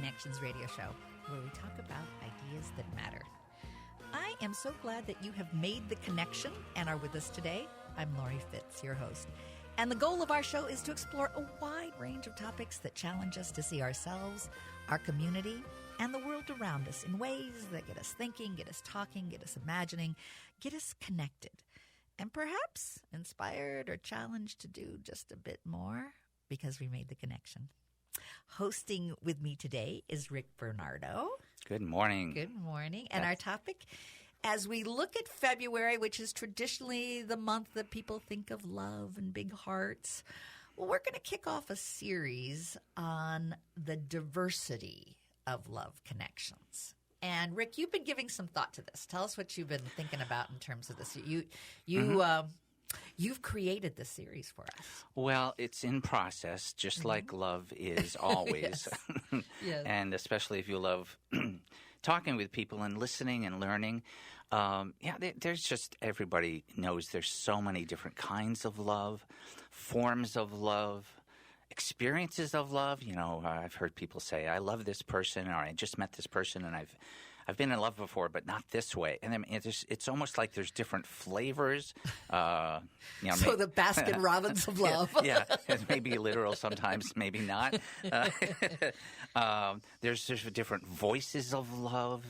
Connections radio show, where we talk about ideas that matter. I am so glad that you have made the connection and are with us today. I'm Lori Fitz, your host. And the goal of our show is to explore a wide range of topics that challenge us to see ourselves, our community, and the world around us in ways that get us thinking, get us talking, get us imagining, get us connected, and perhaps inspired or challenged to do just a bit more because we made the connection. Hosting with me today is Rick Bernardo. Good morning. Good morning. And our topic, as we look at February, which is traditionally the month that people think of love and big hearts, well, we're going to kick off a series on the diversity of love connections. And Rick, you've been giving some thought to this. Tell us what you've been thinking about in terms of this. You've created this series for us. Well, it's in process, just like love is always. Yes. And especially if you love talking with people and listening and learning. There's just everybody knows there's so many different kinds of love, forms of love, experiences of love. You know, I've heard people say, I love this person, or I just met this person and I've been in love before, but not this way. And then it's almost like there's different flavors. So the Baskin Robbins of love. Yeah, it may be literal sometimes, maybe not. There's different voices of love.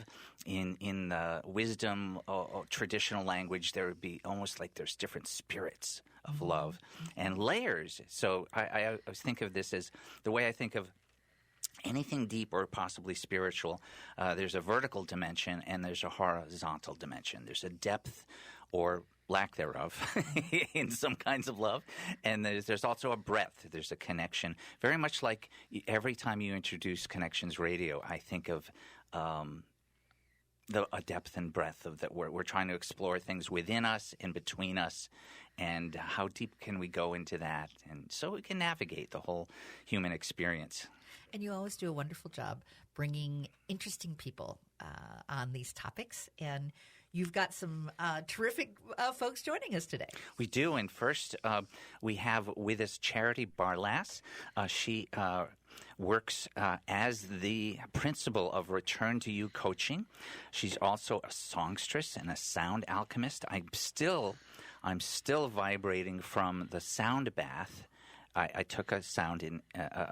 In the wisdom or traditional language, there would be almost like there's different spirits of love and layers. So I always think of this as the way I think of anything deep or possibly spiritual. There's a vertical dimension and there's a horizontal dimension. There's a depth or lack thereof in some kinds of love. And there's also a breadth. There's a connection. Very much like every time you introduce Connections Radio, I think of a depth and breadth of that. We're trying to explore things within us and between us, and how deep can we go into that, and so we can navigate the whole human experience. And you always do a wonderful job bringing interesting people on these topics. And you've got some terrific folks joining us today. We do. And first, we have with us Charity Barlass. She works as the principal of Return to You Coaching. She's also a songstress and a sound alchemist. I'm still vibrating from the sound bath. I took a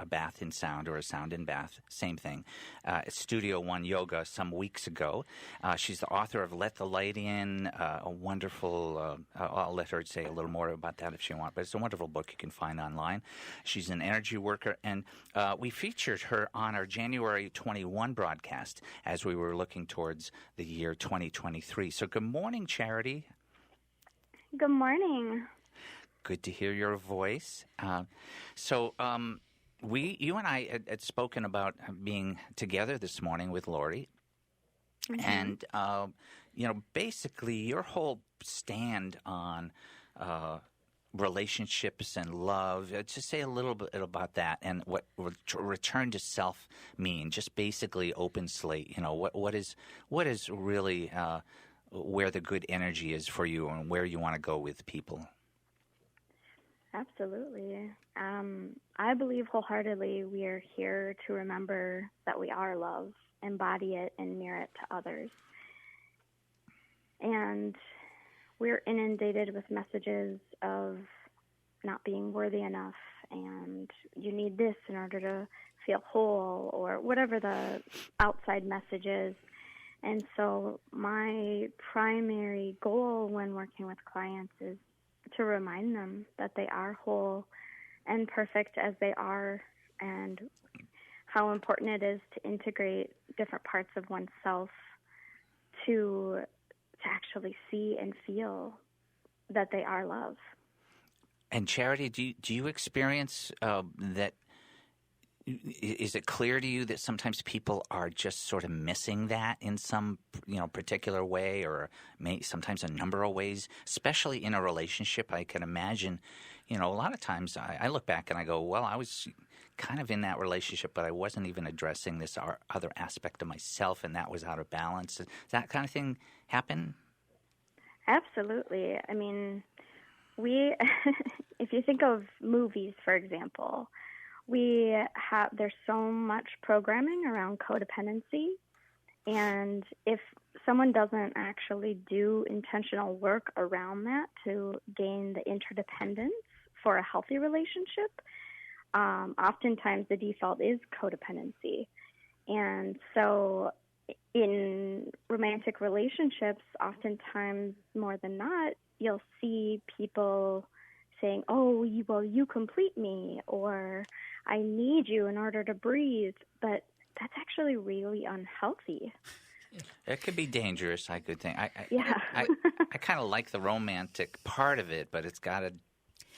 bath in sound, or a sound in bath, same thing, at Studio One Yoga some weeks ago. She's the author of Let the Light In, a wonderful, I'll let her say a little more about that if she wants, but it's a wonderful book you can find online. She's an energy worker, and we featured her on our January 21 broadcast as we were looking towards the year 2023. So good morning, Charity. Good morning. Good to hear your voice. You and I had spoken about being together this morning with Lori. And, basically your whole stand on relationships and love, just say a little bit about that and what return to self mean, just basically open slate. You know, what is really where the good energy is for you and where you want to go with people. Absolutely. I believe wholeheartedly we are here to remember that we are love, embody it, and mirror it to others. And we're inundated with messages of not being worthy enough, and you need this in order to feel whole, or whatever the outside message is. And so my primary goal when working with clients is to remind them that they are whole and perfect as they are, and how important it is to integrate different parts of oneself to actually see and feel that they are love. And Charity, do you experience that? Is it clear to you that sometimes people are just sort of missing that in some, particular way, or sometimes a number of ways, especially in a relationship? I can imagine, a lot of times I look back and I go, well, I was kind of in that relationship, but I wasn't even addressing this other aspect of myself, and that was out of balance. Does that kind of thing happen? Absolutely. I mean, if you think of movies, for example, there's so much programming around codependency, and if someone doesn't actually do intentional work around that to gain the interdependence for a healthy relationship, oftentimes the default is codependency. And so in romantic relationships, oftentimes more than not, you'll see people saying, oh, you complete me, or I need you in order to breathe. But that's actually really unhealthy. It could be dangerous, I could think. I kind of like the romantic part of it, but it's got a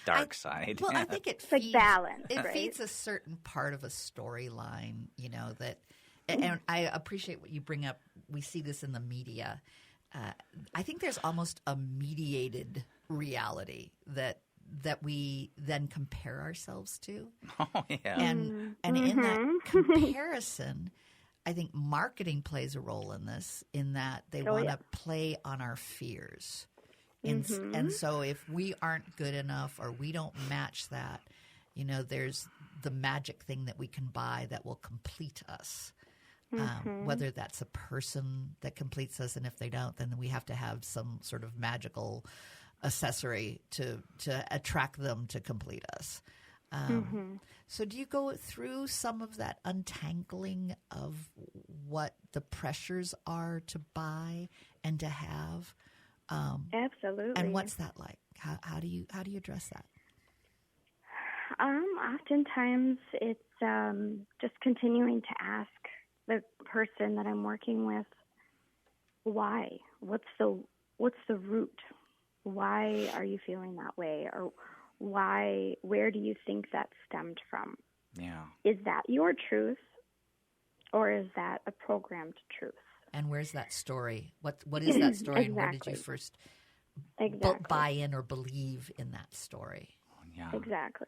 dark side. Well, I think it's like balance. It right? feeds a certain part of a storyline, that. And I appreciate what you bring up. We see this in the media. I think there's almost a mediated reality that we then compare ourselves to. Oh, yeah. And in that comparison, I think marketing plays a role in this, in that they want to play on our fears. And so if we aren't good enough or we don't match that, there's the magic thing that we can buy that will complete us. Whether that's a person that completes us, and if they don't, then we have to have some sort of magical accessory to attract them to complete us. So do you go through some of that untangling of what the pressures are to buy and to have? Absolutely. And what's that like? How do you address that? Oftentimes it's just continuing to ask the person that I'm working with, why? What's the root? Why are you feeling that way? Or where do you think that stemmed from? Yeah. Is that your truth, or is that a programmed truth? And where's that story? What is that story? Exactly. And where did you first buy in or believe in that story? Yeah. Exactly.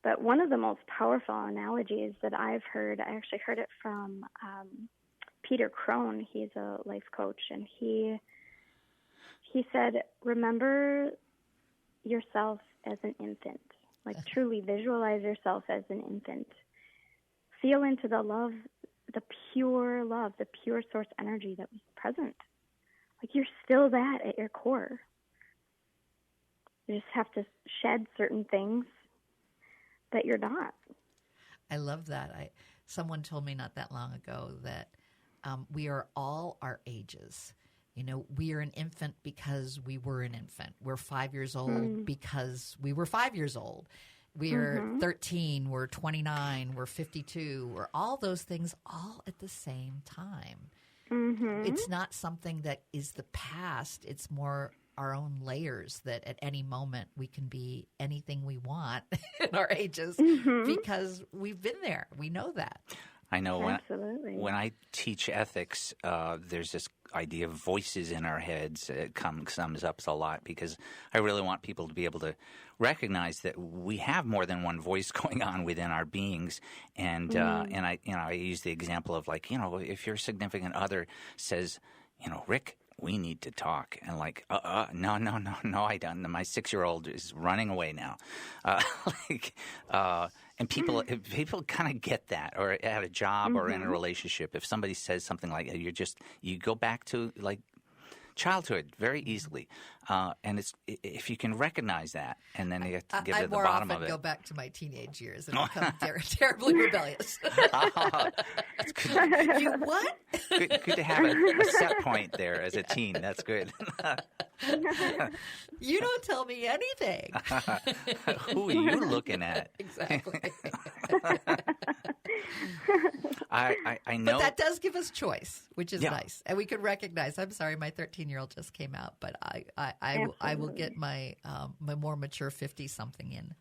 But one of the most powerful analogies that I've heard, I actually heard it from Peter Crone. He's a life coach, and he said, remember yourself as an infant. Like, truly visualize yourself as an infant. Feel into the love, the pure source energy that was present. Like, you're still that at your core. You just have to shed certain things that you're not. I love that. Someone told me not that long ago that we are all our ages. We are an infant because we were an infant. We're 5 years old because we were 5 years old. We are 13, we're 29, we're 52. We're all those things all at the same time. It's not something that is the past. It's more our own layers that at any moment we can be anything we want in our ages because we've been there. We know that. I know Absolutely. when I teach ethics, there's this idea of voices in our heads. It comes up a lot because I really want people to be able to recognize that we have more than one voice going on within our beings. And I use the example of, like, if your significant other says, Rick, we need to talk. And like, no, I don't. My 6-year-old is running away now. And people kind of get that, or at a job or in a relationship. If somebody says something like, you go back to like childhood very easily. And it's if you can recognize that, and then you have to get to the bottom of it. I more often go back to my teenage years and become terribly rebellious. That's good. You what? Good to have a set point there as a teen. That's good. You don't tell me anything. Who are you looking at? Exactly. I know. But that does give us choice, which is nice. And we could recognize, I'm sorry, my 13-year-old just came out, but I will get my more mature 50-something in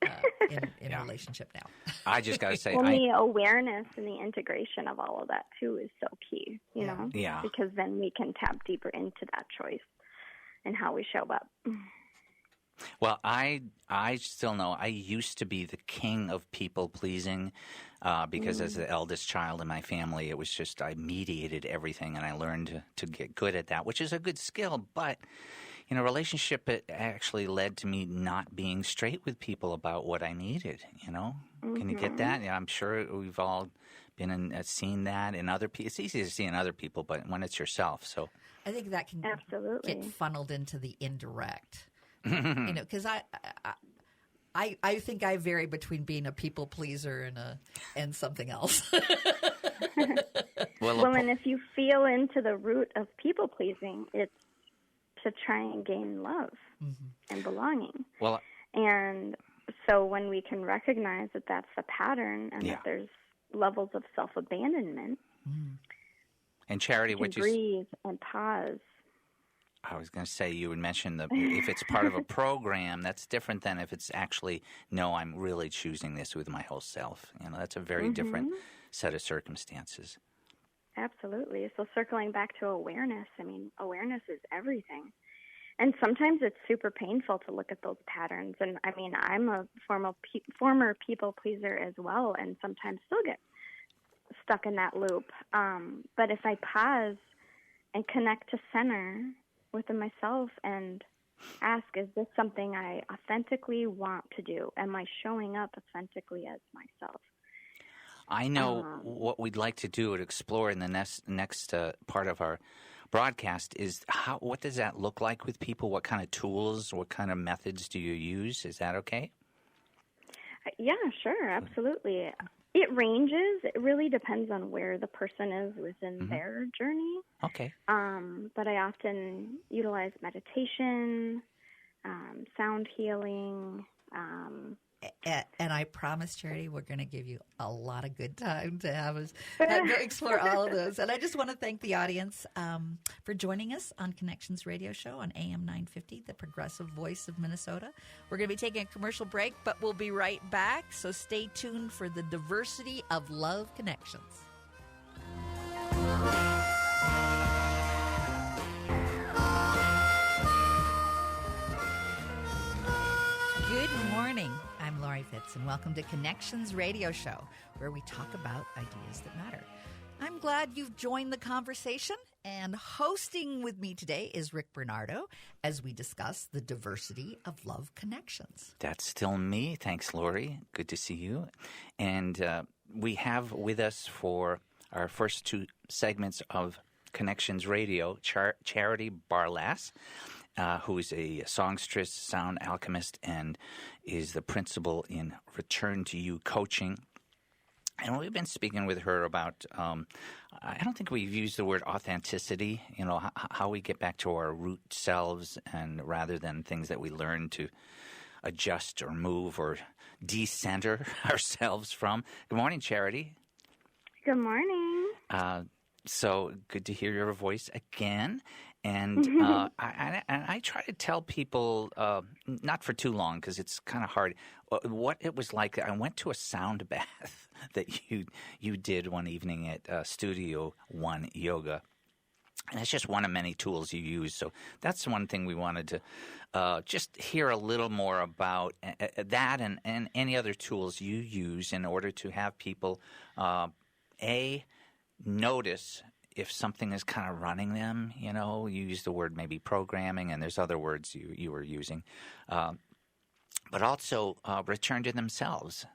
a relationship now. I just got to say, the awareness and the integration of all of that too is so key, you know? Yeah. Because then we can tap deeper into that choice and how we show up. Well, I still know I used to be the king of people pleasing because as the eldest child in my family, it was just I mediated everything, and I learned to get good at that, which is a good skill. But relationship, it actually led to me not being straight with people about what I needed, Can you get that? Yeah, I'm sure we've all been seen that in other people. It's easy to see in other people, but when it's yourself, so. I think that can Absolutely get funneled into the indirect, because I think I vary between being a people pleaser and something else. Well, and if you feel into the root of people pleasing, it's to try and gain love and belonging. Well, and so when we can recognize that that's the pattern and that there's levels of self-abandonment, and Charity, what you breathe and pause. I was going to say, you would mention if it's part of a program, that's different than if it's actually, no, I'm really choosing this with my whole self. That's a very different set of circumstances. Absolutely. So circling back to awareness, awareness is everything. And sometimes it's super painful to look at those patterns. And I'm a former people pleaser as well, and sometimes still get stuck in that loop. But if I pause and connect to center within myself and ask, is this something I authentically want to do? Am I showing up authentically as myself? I know what we'd like to do and explore in the next part of our broadcast is what does that look like with people? What kind of tools, what kind of methods do you use? Is that okay? Yeah, sure, absolutely. It ranges. It really depends on where the person is within their journey. Okay. But I often utilize meditation, sound healing. And I promise, Charity, we're going to give you a lot of good time to have us explore all of those. And I just want to thank the audience for joining us on Connections Radio Show on AM 950, the progressive voice of Minnesota. We're going to be taking a commercial break, but we'll be right back. So stay tuned for the diversity of love connections. Good morning. I'm Lori Fitz, and welcome to Connections Radio Show, where we talk about ideas that matter. I'm glad you've joined the conversation, and hosting with me today is Rick Bernardo as we discuss the diversity of love connections. That's still me. Thanks, Lori. Good to see you. And we have with us for our first two segments of Connections Radio, Charity Barlass, who is a songstress, sound alchemist, and is the principal in Return to You coaching. And we've been speaking with her about, I don't think we've used the word authenticity, how we get back to our root selves, and rather than things that we learn to adjust or move or decenter ourselves from. Good morning, Charity. Good morning. So good to hear your voice again. And I try to tell people, not for too long because it's kind of hard, what it was like. I went to a sound bath that you did one evening at Studio One Yoga. And it's just one of many tools you use. So that's one thing we wanted to just hear a little more about, that and any other tools you use in order to have people, notice if something is kind of running them. You use the word maybe programming, and there's other words you were using. But also return to themselves.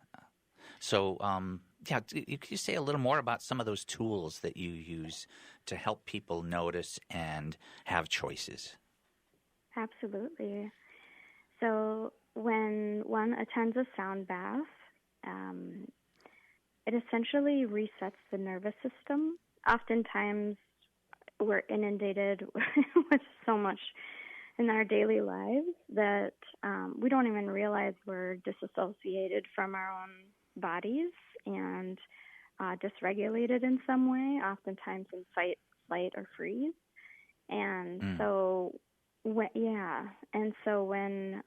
So, could you say a little more about some of those tools that you use to help people notice and have choices? Absolutely. So when one attends a sound bath, it essentially resets the nervous system. Oftentimes, we're inundated with so much in our daily lives that we don't even realize we're disassociated from our own bodies and dysregulated in some way, oftentimes in fight, flight, or freeze. And so when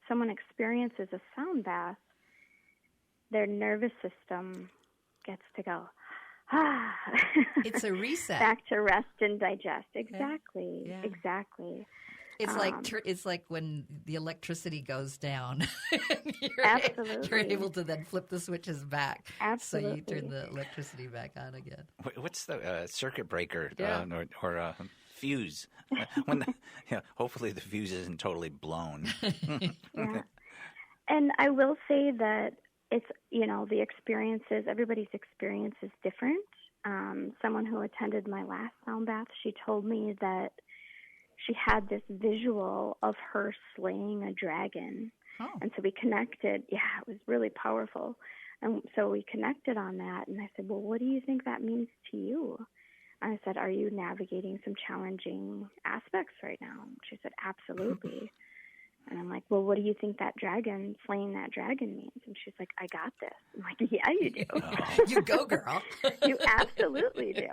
someone experiences a sound bath, their nervous system gets to go, It's a reset. Back to rest and digest. Exactly. Yeah. Exactly. It's like when the electricity goes down. Absolutely. You're able to then flip the switches back. Absolutely. So you turn the electricity back on again. What's the circuit breaker or fuse. Hopefully the fuse isn't totally blown. Yeah. And I will say that it's, the experiences, everybody's experience is different. Someone who attended my last sound bath, she told me that she had this visual of her slaying a dragon. Oh. And so we connected. Yeah, it was really powerful. And so we connected on that. And I said, well, what do you think that means to you? And I said, are you navigating some challenging aspects right now? And she said, absolutely. And I'm like, well, what do you think slaying that dragon means? And she's like, I got this. I'm like, yeah, you do. You go, girl. You absolutely do.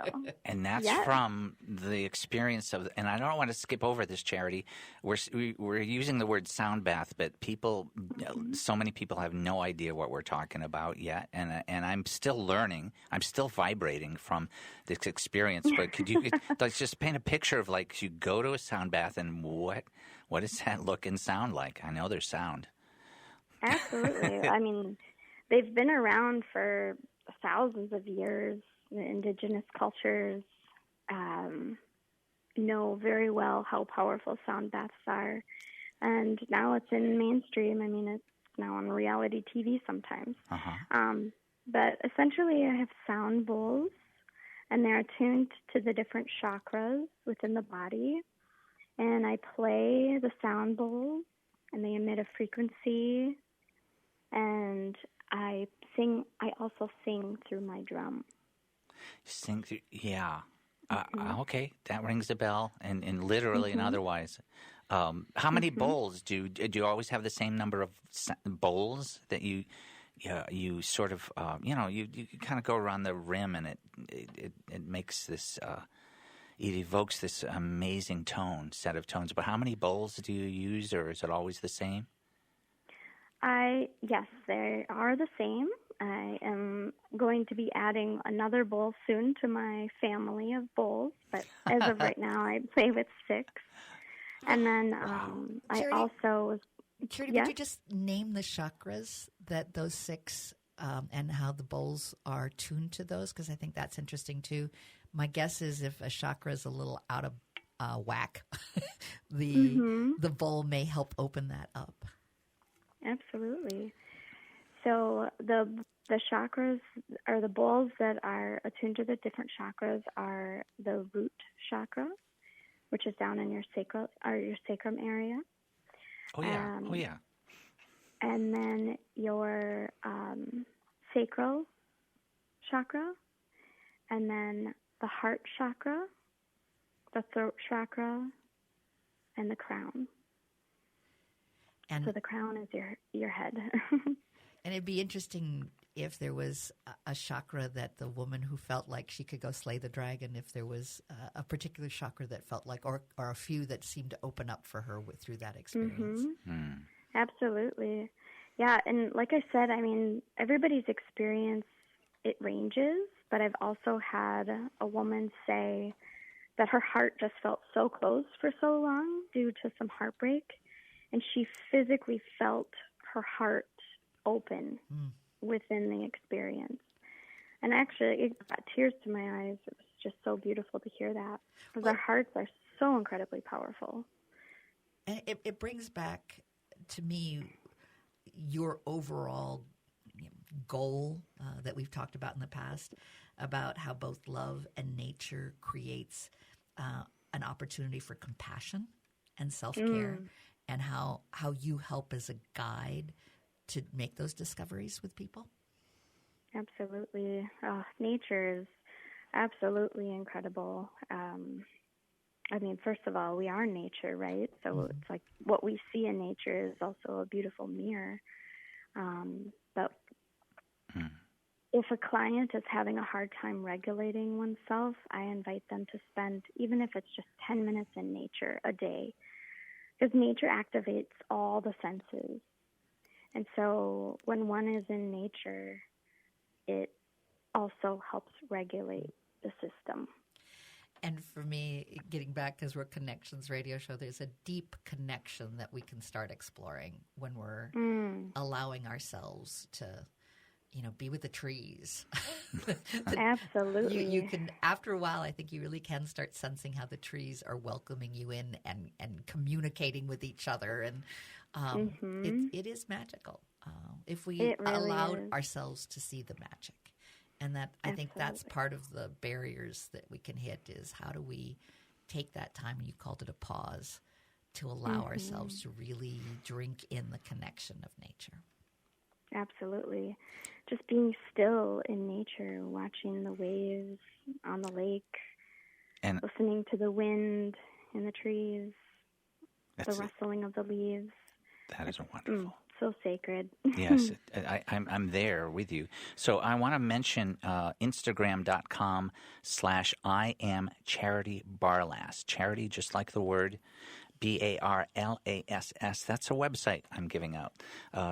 And that's from the experience of, and I don't want to skip over this, Charity. We're using the word sound bath, but so many people have no idea what we're talking about yet. And I'm still learning. I'm still vibrating from this experience. But could you let's just paint a picture of like you go to a sound bath and what does that look and sound like? I know there's sound. Absolutely. I mean, they've been around for thousands of years. The indigenous cultures know very well how powerful sound baths are. And now it's in mainstream. I mean, it's now on reality TV sometimes. Uh-huh. But essentially, I have sound bowls, and they're attuned to the different chakras within the body. And I play the sound bowls, and they emit a frequency, and I also sing through my drum. Sing through, yeah. Okay, that rings a bell, and literally and otherwise. How many bowls do you always have the same number of bowls that you sort of you kind of go around the rim, and it makes this. It evokes this amazing set of tones. But how many bowls do you use, or is it always the same? Yes, they are the same. I am going to be adding another bowl soon to my family of bowls, but as of right now, I play with 6. And then Charity, I also... Charity, would you just name the chakras that those 6 and how the bowls are tuned to those? Because I think that's interesting too. My guess is if a chakra is a little out of whack, the bowl may help open that up. Absolutely. So the chakras, or the bowls that are attuned to the different chakras, are the root chakra, which is down in your sacral or your sacrum area. Oh yeah. And then your sacral chakra, and then the heart chakra, the throat chakra, and the crown. And so the crown is your head. And it'd be interesting if there was a chakra that the woman who felt like she could go slay the dragon, if there was a particular chakra that felt like, or a few that seemed to open up for her through that experience. Absolutely. Yeah, and like I said, I mean, everybody's experience, it ranges, but I've also had a woman say that her heart just felt so closed for so long due to some heartbreak, and she physically felt her heart open within the experience. And actually, it brought tears to my eyes. It was just so beautiful to hear that, because our hearts are so incredibly powerful. And it brings back to me your overall goal that we've talked about in the past, about how both love and nature creates an opportunity for compassion and self-care, and how you help as a guide to make those discoveries with people. Absolutely. Nature is absolutely incredible. I mean, first of all, we are nature, right? So it's like what we see in nature is also a beautiful mirror. But if a client is having a hard time regulating oneself, I invite them to spend, even if it's just 10 minutes in nature a day, because nature activates all the senses. And so when one is in nature, it also helps regulate the system. And for me, getting back, because we're a Connections radio show, there's a deep connection that we can start exploring when we're allowing ourselves be with the trees. Absolutely. You can, after a while, I think you really can start sensing how the trees are welcoming you in and communicating with each other. And it is magical if we really allowed is. ourselves to see the magic. And that I think that's part of the barriers that we can hit is how do we take that time, and you called it a pause, to allow ourselves to really drink in the connection of nature. Absolutely. Just being still in nature, watching the waves on the lake, And listening to the wind in the trees, the rustling of the leaves. that is wonderful. So sacred. Yes, I'm there with you. So I want to mention Instagram.com/I am Charity Barlass. Charity, just like the word, Barlass. That's a website I'm giving out.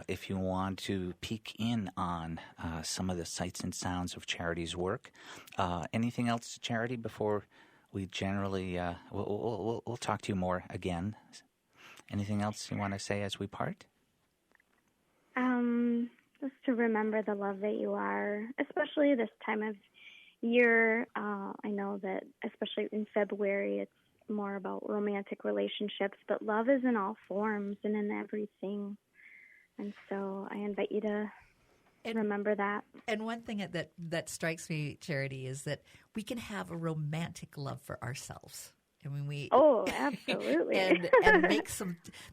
If you want to peek in on some of the sights and sounds of Charity's work. Anything else, Charity, before we generally, we'll talk to you more again. Anything else you want to say as we part? Just to remember the love that you are, especially this time of year. I know that especially in February, it's more about romantic relationships, but love is in all forms and in everything. And so I invite you to remember that. And one thing that strikes me, Charity, is that we can have a romantic love for ourselves. I mean, absolutely. and make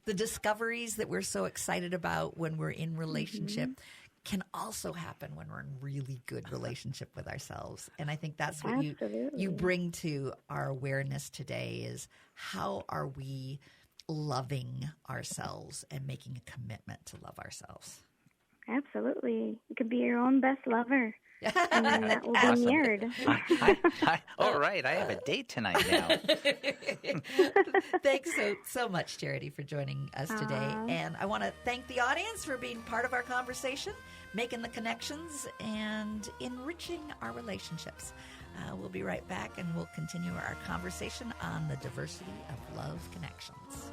the discoveries that we're so excited about when we're in relationship can also happen when we're in really good relationship with ourselves. And I think that's what you bring to our awareness today is how are we loving ourselves and making a commitment to love ourselves. Absolutely. You could be your own best lover. And then that will be mirrored. All right, I have a date tonight now. Thanks so much, Charity, for joining us today. And I want to thank the audience for being part of our conversation, making the connections, and enriching our relationships. We'll be right back, and we'll continue our conversation on the diversity of love connections.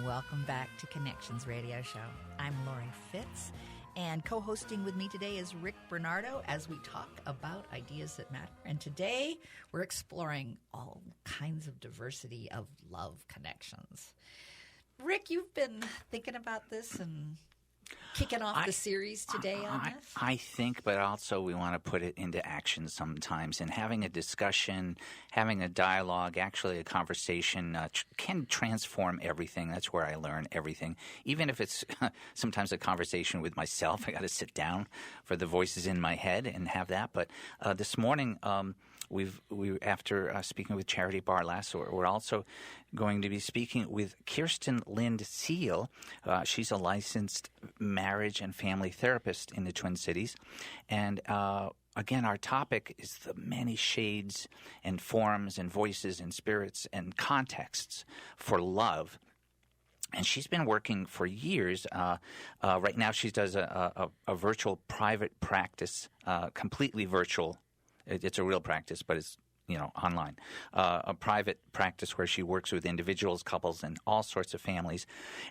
Welcome back to Connections Radio Show. I'm Lori Fitz, and co-hosting with me today is Rick Bernardo as we talk about ideas that matter. And today we're exploring all kinds of diversity of love connections. Rick, you've been thinking about this and kicking off the series today on this? I think, but also we want to put it into action sometimes. And having a discussion, having a dialogue, actually a conversation can transform everything. That's where I learn everything. Even if it's sometimes a conversation with myself, I got to sit down for the voices in my head and have that. But this morning, after speaking with Charity Barlass, we're also going to be speaking with Kirsten Lind Seal. She's a licensed marriage and family therapist in the Twin Cities. And again, our topic is the many shades and forms and voices and spirits and contexts for love. And she's been working for years. Right now she does a virtual private practice, completely virtual. It's a real practice, but it's online, a private practice where she works with individuals, couples, and all sorts of families.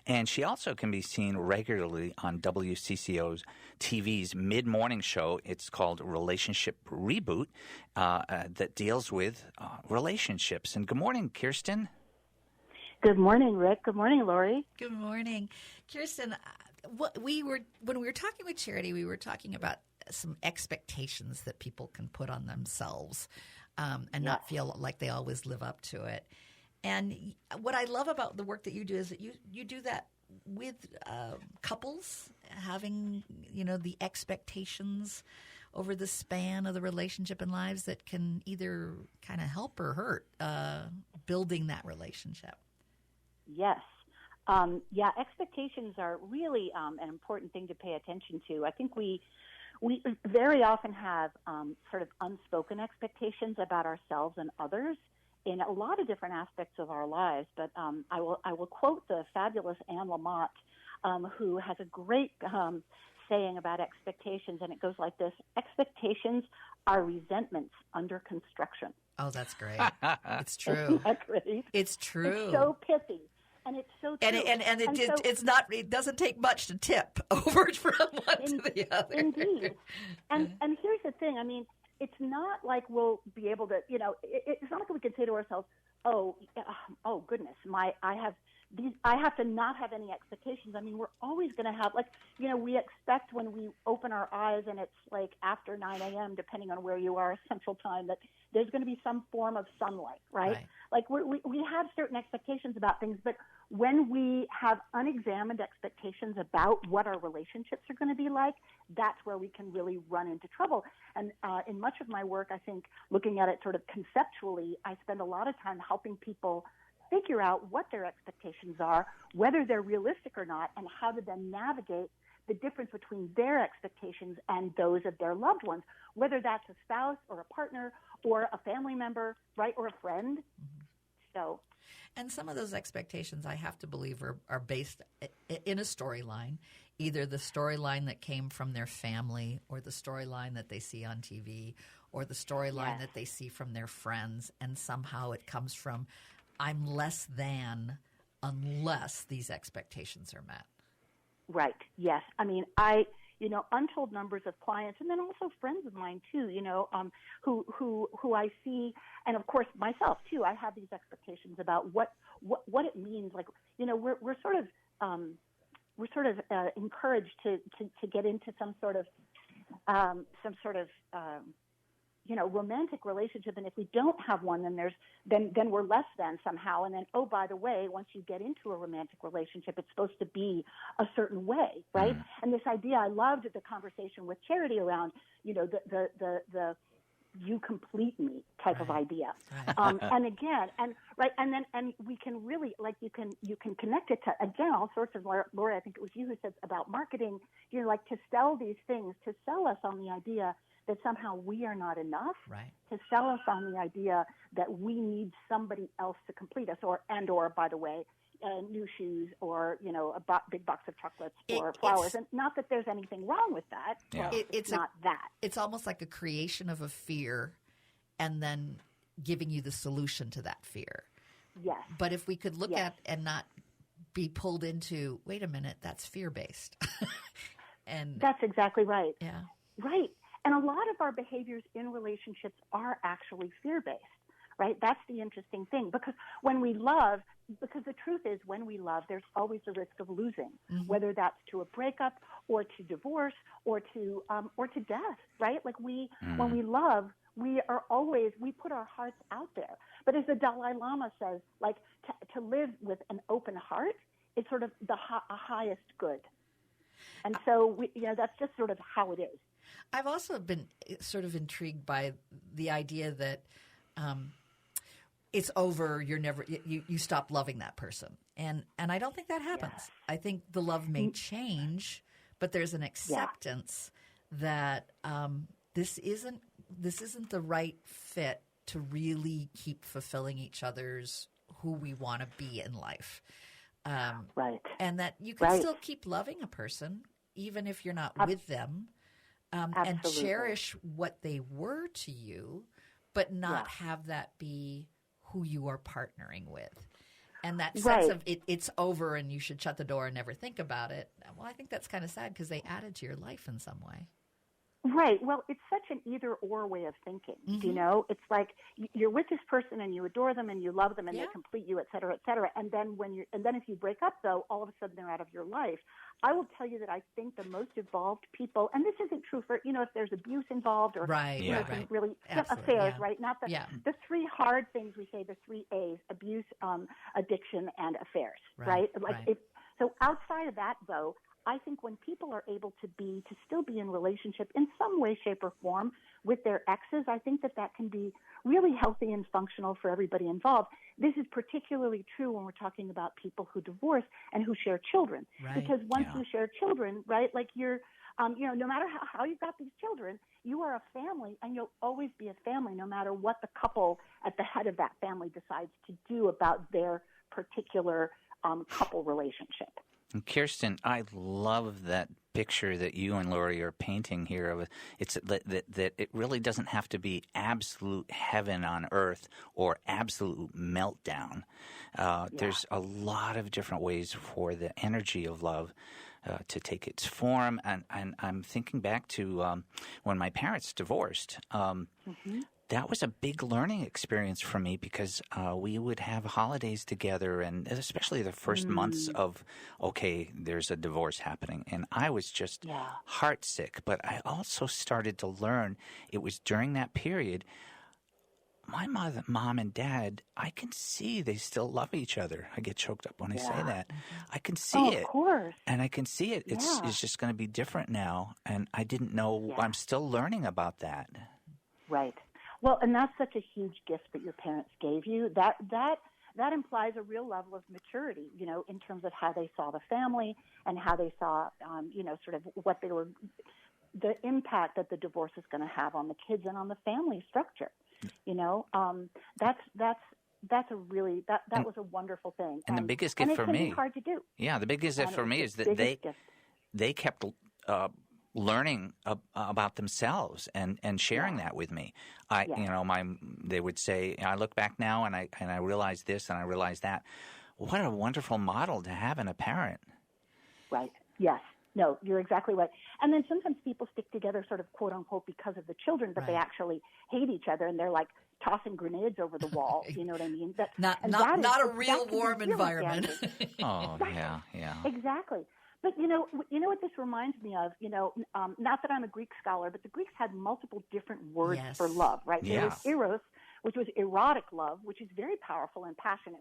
And she also can be seen regularly on WCCO's TV's mid-morning show. It's called Relationship Reboot, that deals with relationships. And good morning, Kirsten. Good morning, Rick. Good morning, Lori. Good morning. Kirsten, when we were talking with Charity, we were talking about some expectations that people can put on themselves and not feel like they always live up to it. And what I love about the work that you do is that you do that with couples having, the expectations over the span of the relationship and lives that can either kind of help or hurt building that relationship. Yes. Expectations are really an important thing to pay attention to. I think we very often have sort of unspoken expectations about ourselves and others in a lot of different aspects of our lives. But I will quote the fabulous Anne Lamott, who has a great saying about expectations, and it goes like this: expectations are resentments under construction. Oh, that's great. It's true. Isn't that great? It's true. It's so pithy. And it's so true. It doesn't take much to tip over from one to the other. Indeed. And here's the thing. I mean, it's not like we'll be able to, it's not like we can say to ourselves, oh goodness, I have to not have any expectations. I mean, we're always going to have, we expect when we open our eyes and it's like after 9 a.m., depending on where you are, Central Time, that there's going to be some form of sunlight, right? Like we have certain expectations about things, but when we have unexamined expectations about what our relationships are going to be like, that's where we can really run into trouble. And in much of my work, I think, looking at it sort of conceptually, I spend a lot of time helping people figure out what their expectations are, whether they're realistic or not, and how to then navigate the difference between their expectations and those of their loved ones, whether that's a spouse or a partner or a family member, right, or a friend. So, and some of those expectations, I have to believe, are based in a storyline, either the storyline that came from their family or the storyline that they see on TV or the storyline that they see from their friends, and somehow it comes from, I'm less than unless these expectations are met. Right. Yes. I mean, untold numbers of clients, and then also friends of mine too, who I see, and of course myself too. I have these expectations about what it means. Like, we're sort of encouraged to get into some sort of romantic relationship, and if we don't have one, then we're less than somehow. And then, oh, by the way, once you get into a romantic relationship, it's supposed to be a certain way, right? And this idea, I loved the conversation with Charity around, the you complete me type of idea. And again, and we can really, like, you can connect it to, again, all sorts of, Lori, I think it was you who said about marketing, like to sell these things, to sell us on the idea that somehow we are not enough, to sell us on the idea that we need somebody else to complete us, or by the way, new shoes, or a big box of chocolates or flowers. And not that there's anything wrong with that. It's not that. It's almost like a creation of a fear, and then giving you the solution to that fear. Yes. But if we could look at and not be pulled into, wait a minute, that's fear-based. And that's exactly right. Yeah. Right. And a lot of our behaviors in relationships are actually fear-based, right? That's the interesting thing. Because the truth is, when we love, there's always a risk of losing, whether that's to a breakup or to divorce or to death, right? Like when we love, we put our hearts out there. But as the Dalai Lama says, like to live with an open heart is sort of the highest good. And so that's just sort of how it is. I've also been sort of intrigued by the idea that it's over. You stop loving that person, and I don't think that happens. Yes. I think the love may change, but there's an acceptance that this isn't the right fit to really keep fulfilling each other's who we want to be in life. Right. And that you can still keep loving a person even if you're not with them. And cherish what they were to you, but not have that be who you are partnering with. And that sense of it's over and you should shut the door and never think about it. Well, I think that's kind of sad because they added to your life in some way. Right. Well, it's such an either-or way of thinking. It's like you're with this person and you adore them and you love them and they complete you, et cetera, et cetera. And then if you break up, though, all of a sudden they're out of your life. I will tell you that I think the most evolved people, and this isn't true for if there's abuse involved or really affairs, right? Not the three hard things we say, the three A's: abuse, addiction, and affairs, right? So outside of that, though, I think when people are able to still be in relationship in some way, shape, or form with their exes, I think that can be really healthy and functional for everybody involved. This is particularly true when we're talking about people who divorce and who share children. Right. Because once you share children, right, like you're, no matter how you got these children, you are a family and you'll always be a family no matter what the couple at the head of that family decides to do about their particular couple relationship. And Kirsten, I love that picture that you and Lori are painting here. Of it's that it really doesn't have to be absolute heaven on earth or absolute meltdown. There's a lot of different ways for the energy of love to take its form. And I'm thinking back to when my parents divorced. That was a big learning experience for me because we would have holidays together, and especially the first months of, okay, there's a divorce happening. And I was just heartsick. But I also started to learn, it was during that period, my mom and dad, I can see they still love each other. I get choked up when I say that. I can see it. Of course. And I can see it. It's just going to be different now. And I didn't know. I'm still learning about that. Right. Well, and that's such a huge gift that your parents gave you. That implies a real level of maturity, you know, in terms of how they saw the family and how they saw, you know, sort of what they were, the impact that the divorce is going to have on the kids and on the family structure. You know, that's a really that was a wonderful thing. And the biggest gift for me, hard to do. Yeah, the biggest gift for me is that they kept learning about themselves and sharing that with me. You know, they would say, I look back now and I realize this and I realize that. What a wonderful model to have in a parent. Right. Yes. No, you're exactly right. And then sometimes people stick together sort of quote unquote because of the children, but they actually hate each other and they're like tossing grenades over the wall. You know what I mean? Not a real warm environment. Oh, yeah. Exactly. But you know what this reminds me of? You know, not that I'm a Greek scholar, but the Greeks had multiple different words for love, right? There was eros, which was erotic love, which is very powerful and passionate,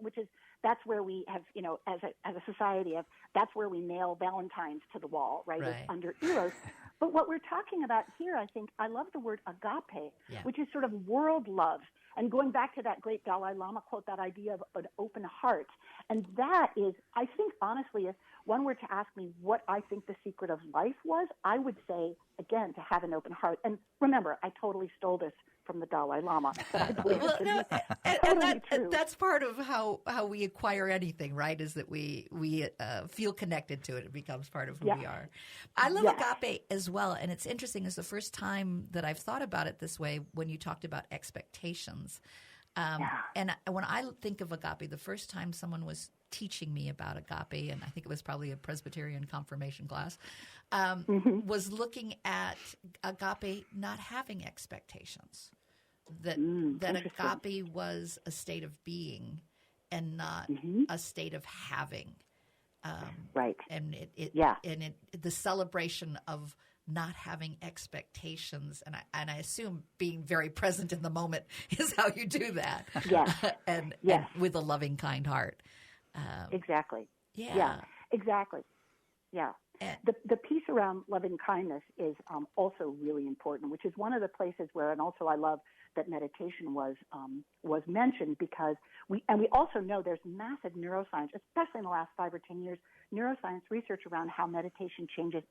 that's where we have, you know, as a society that's where we nail Valentine's to the wall, right? Is under eros. But what we're talking about here, I think, I love the word agape, which is sort of world love. And going back to that great Dalai Lama quote, that idea of an open heart. And that is, I think, honestly, if one were to ask me what I think the secret of life was, I would say, again, to have an open heart. And remember, I totally stole this from the Dalai Lama. But I believe that's part of how we acquire anything, right? Is that we feel connected to it. It becomes part of who we are. I love agape as well. And it's interesting. It's the first time that I've thought about it this way when you talked about expectations. And when I think of agape, the first time someone was teaching me about agape, and I think it was probably a Presbyterian confirmation class, was looking at agape not having expectations. That agape was a state of being and not a state of having. Right. And the celebration of not having expectations, and I assume being very present in the moment is how you do that. And with a loving, kind heart. Exactly. Yeah. Exactly. Yeah. The piece around loving kindness is also really important, which is one of the places where, and also I love that meditation was mentioned, because we also know there's massive neuroscience, especially in the last 5 or 10 years, neuroscience research around how meditation changes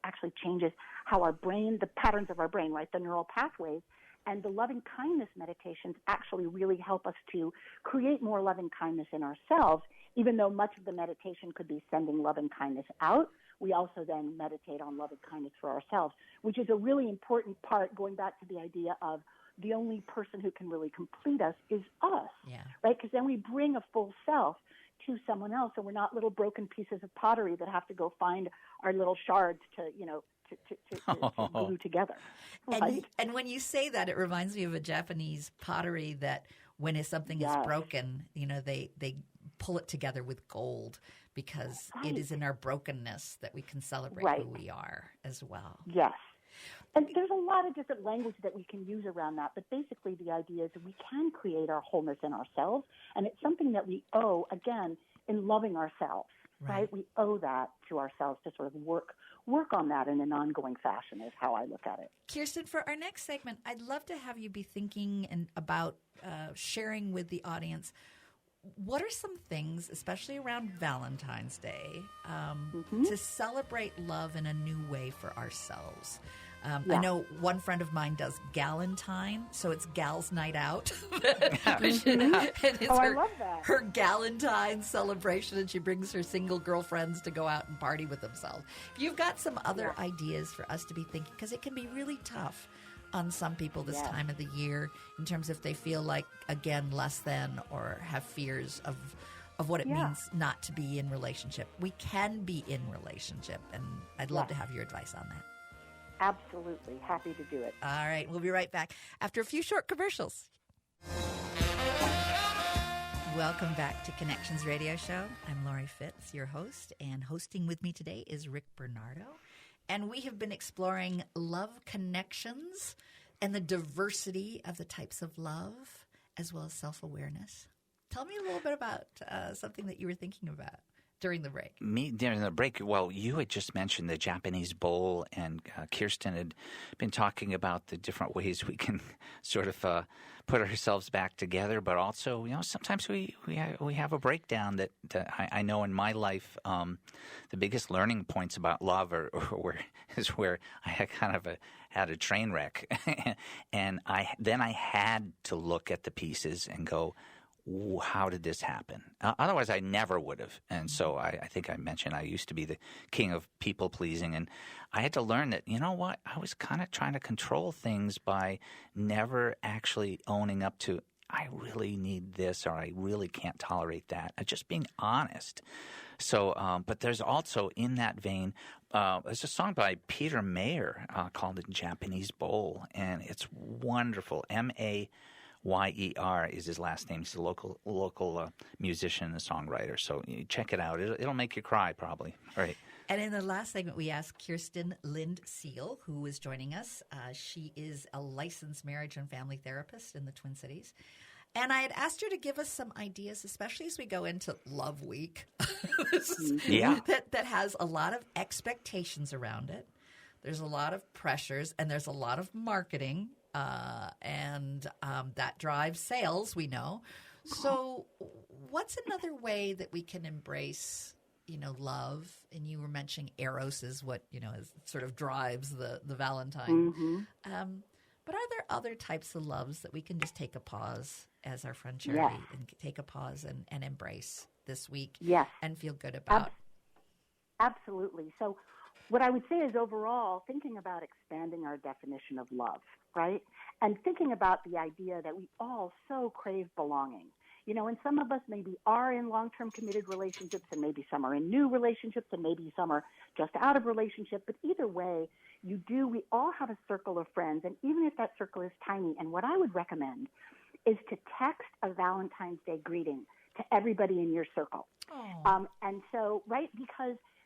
how our brain, the patterns of our brain, right, the neural pathways. And the loving kindness meditations actually really help us to create more loving kindness in ourselves, even though much of the meditation could be sending loving kindness out. We also then meditate on loving kindness for ourselves, which is a really important part, going back to the idea of the only person who can really complete us is us, right? Because then we bring a full self to someone else, and we're not little broken pieces of pottery that have to go find our little shards to glue together. Right? And when you say that, it reminds me of a Japanese pottery that when something is broken, you know, they pull it together with gold, because it is in our brokenness that we can celebrate who we are as well. Yes. And there's a lot of different language that we can use around that, but basically the idea is that we can create our wholeness in ourselves, and it's something that we owe, again, in loving ourselves, right? We owe that to ourselves to sort of work on that in an ongoing fashion is how I look at it. Kirsten, for our next segment, I'd love to have you be thinking about sharing with the audience, what are some things, especially around Valentine's Day, to celebrate love in a new way for ourselves? I know one friend of mine does Galentine, so it's Gal's Night Out. I love that. Her Galentine celebration, and she brings her single girlfriends to go out and party with themselves. If you've got some other ideas for us to be thinking, because it can be really tough on some people this time of the year in terms of if they feel like, again, less than or have fears of what it means not to be in relationship. We can be in relationship, and I'd love to have your advice on that. Absolutely. Happy to do it. All right. We'll be right back after a few short commercials. Welcome back to Connections Radio Show. I'm Lori Fitz, your host, and hosting with me today is Rick Bernardo. And we have been exploring love connections and the diversity of the types of love, as well as self-awareness. Tell me a little bit about something that you were thinking about during the break. Me during the break? Well, you had just mentioned the Japanese bowl, and Kirsten had been talking about the different ways we can sort of put ourselves back together. But also, sometimes we have a breakdown that I know in my life, the biggest learning points about love is where I had a train wreck, and I had to look at the pieces and go, how did this happen? Otherwise, I never would have. And so I think I mentioned I used to be the king of people-pleasing, and I had to learn that, I was kind of trying to control things by never actually owning up to, I really need this, or I really can't tolerate that. Just being honest. So, but there's also, in that vein, there's a song by Peter Mayer called The Japanese Bowl, and it's wonderful. Mayer is his last name. He's a local musician and songwriter. So you check it out. It'll make you cry, probably. All right. And in the last segment, we asked Kirsten Lind Seal, who is joining us. She is a licensed marriage and family therapist in the Twin Cities. And I had asked her to give us some ideas, especially as we go into Love Week. That has a lot of expectations around it. There's a lot of pressures, and there's a lot of marketing. And that drives sales, we know. So what's another way that we can embrace, love? And you were mentioning Eros is what, is sort of drives the Valentine. Mm-hmm. But are there other types of loves that we can just take a pause, as our friend Charity, and take a pause and embrace this week and feel good about? Absolutely. So what I would say is overall, thinking about expanding our definition of love, right? And thinking about the idea that we all so crave belonging. And some of us maybe are in long-term committed relationships, and maybe some are in new relationships, and maybe some are just out of relationship. But either way, we all have a circle of friends, and even if that circle is tiny, and what I would recommend is to text a Valentine's Day greeting to everybody in your circle. And so,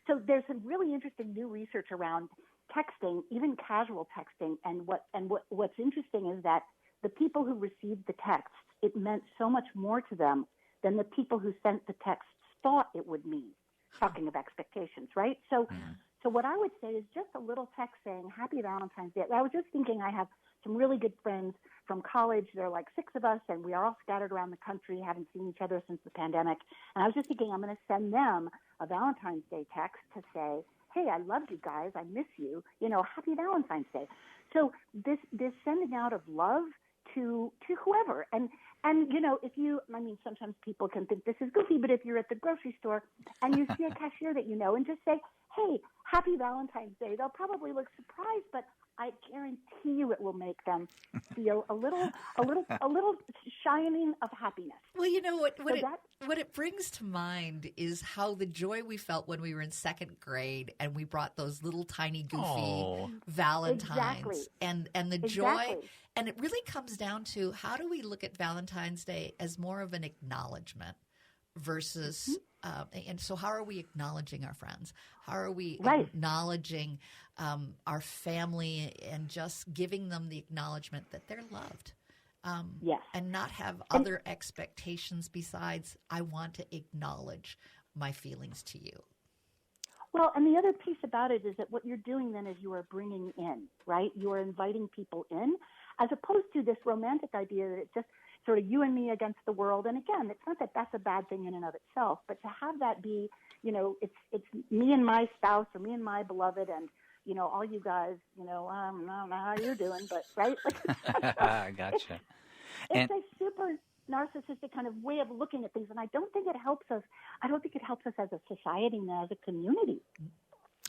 so there's some really interesting new research around texting, even casual texting, and what's interesting is that the people who received the text, it meant so much more to them than the people who sent the texts thought it would mean. Talking of expectations, right? So what I would say is just a little text saying Happy Valentine's Day. I was just thinking I have some really good friends from college. There are like 6 of us, and we are all scattered around the country, haven't seen each other since the pandemic. And I was just thinking I'm going to send them a Valentine's Day text to say, hey, I loved you guys. I miss you. Happy Valentine's Day. So this sending out of love to whoever. And sometimes people can think this is goofy, but if you're at the grocery store and you see a cashier that and just say, hey, Happy Valentine's Day, they'll probably look surprised, but I guarantee you it will make them feel a little shining of happiness. Well, what it brings to mind is how the joy we felt when we were in second grade and we brought those little tiny goofy Valentines and the joy. And it really comes down to how do we look at Valentine's Day as more of an acknowledgement versus and so how are we acknowledging our friends? How are we acknowledging our family and just giving them the acknowledgement that they're loved? And not have other expectations besides I want to acknowledge my feelings to you. Well, and the other piece about it is that what you're doing then is you are bringing in, right? You are inviting people in, as opposed to this romantic idea that it's just sort of you and me against the world. And again, it's not that that's a bad thing in and of itself, but to have that be, it's me and my spouse or me and my beloved, and all you guys, I don't know how you're doing, but right? Gotcha. It's a super narcissistic kind of way of looking at things, and I don't think it helps us. I don't think it helps us as a society and as a community.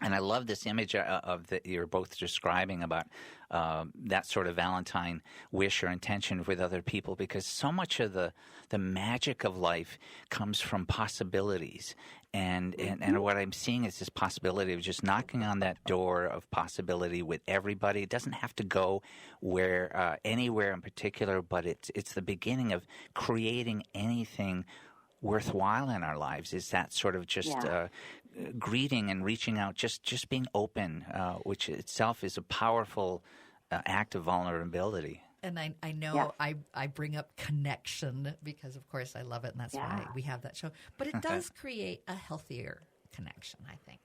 And I love this image of that you're both describing about that sort of Valentine wish or intention with other people, because so much of the magic of life comes from possibilities. And what I'm seeing is this possibility of just knocking on that door of possibility with everybody. It doesn't have to go anywhere in particular, but it's the beginning of creating anything worthwhile in our lives. Is that sort of just greeting and reaching out, just being open, which itself is a powerful act of vulnerability. And I know I bring up connection because, of course, I love it, and that's why we have that show. But it does create a healthier connection, I think,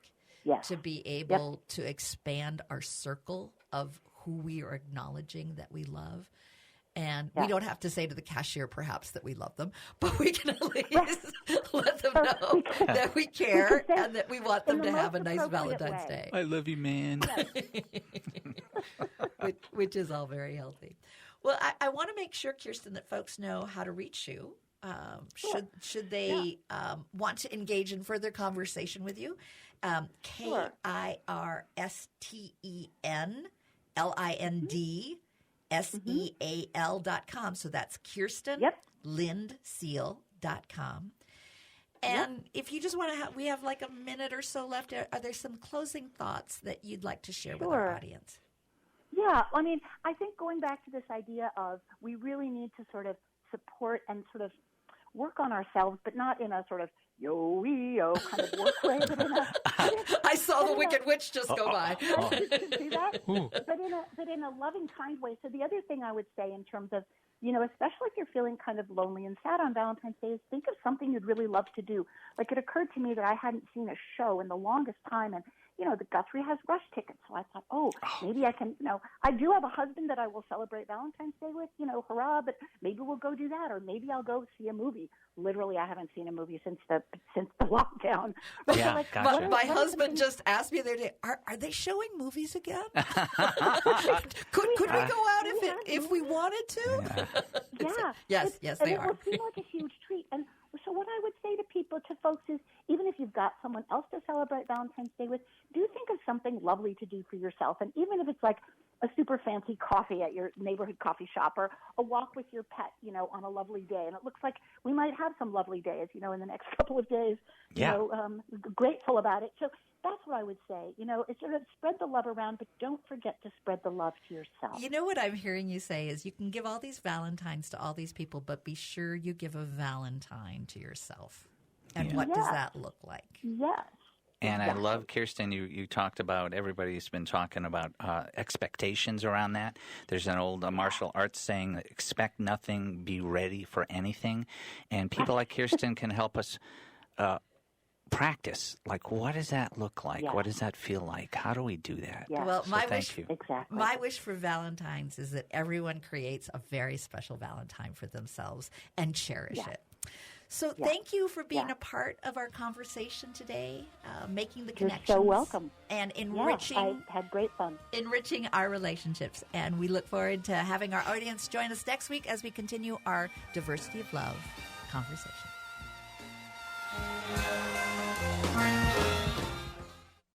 to be able to expand our circle of who we are acknowledging that we love. And we don't have to say to the cashier, perhaps, that we love them, but we can at least let them know that we care and that we want them to have a nice Valentine's Day. I love you, man. which is all very healthy. Well, I want to make sure, Kirsten, that folks know how to reach you. Should they want to engage in further conversation with you? KirstenLindSeal.com. So that's KirstenLindSeal.com. And if you just want to we have like a minute or so left. Are there some closing thoughts that you'd like to share with our audience? Yeah, I mean, I think going back to this idea of we really need to sort of support and sort of work on ourselves, but not in a sort of yo-yo kind of work way. But I saw the Wicked Witch just go by. See that? But in a loving, kind way. So the other thing I would say in terms of, especially if you're feeling kind of lonely and sad on Valentine's Day, is think of something you'd really love to do. Like, it occurred to me that I hadn't seen a show in the longest time, and the Guthrie has Rush tickets. So I thought, maybe I can, I do have a husband that I will celebrate Valentine's Day with, hurrah, but maybe we'll go do that, or maybe I'll go see a movie. Literally, I haven't seen a movie since the lockdown. Yeah, gotcha. My husband just asked me the other day, are they showing movies again? Could we go out if we wanted to? Yeah. Yes, they are. It will seem like a huge treat. And so what I would say to folks is, even if you've got someone else to celebrate Valentine's Day with, do think of something lovely to do for yourself. And even if it's like a super fancy coffee at your neighborhood coffee shop, or a walk with your pet, on a lovely day. And it looks like we might have some lovely days, in the next couple of days, grateful about it. So that's what I would say. It's sort of spread the love around, but don't forget to spread the love to yourself. What I'm hearing you say is you can give all these Valentines to all these people, but be sure you give a Valentine to yourself. And what does that look like? Yes. And I love, Kirsten, you talked about, everybody's been talking about expectations around that. There's an old martial arts saying, expect nothing, be ready for anything. And people like Kirsten can help us practice. Like, what does that look like? Yeah. What does that feel like? How do we do that? Yeah. Well, So my wish for Valentine's is that everyone creates a very special Valentine for themselves and cherish it. So thank you for being a part of our conversation today, making the connections. You're so welcome. And enriching. I had great fun. Enriching our relationships. And we look forward to having our audience join us next week as we continue our Diversity of Love conversation.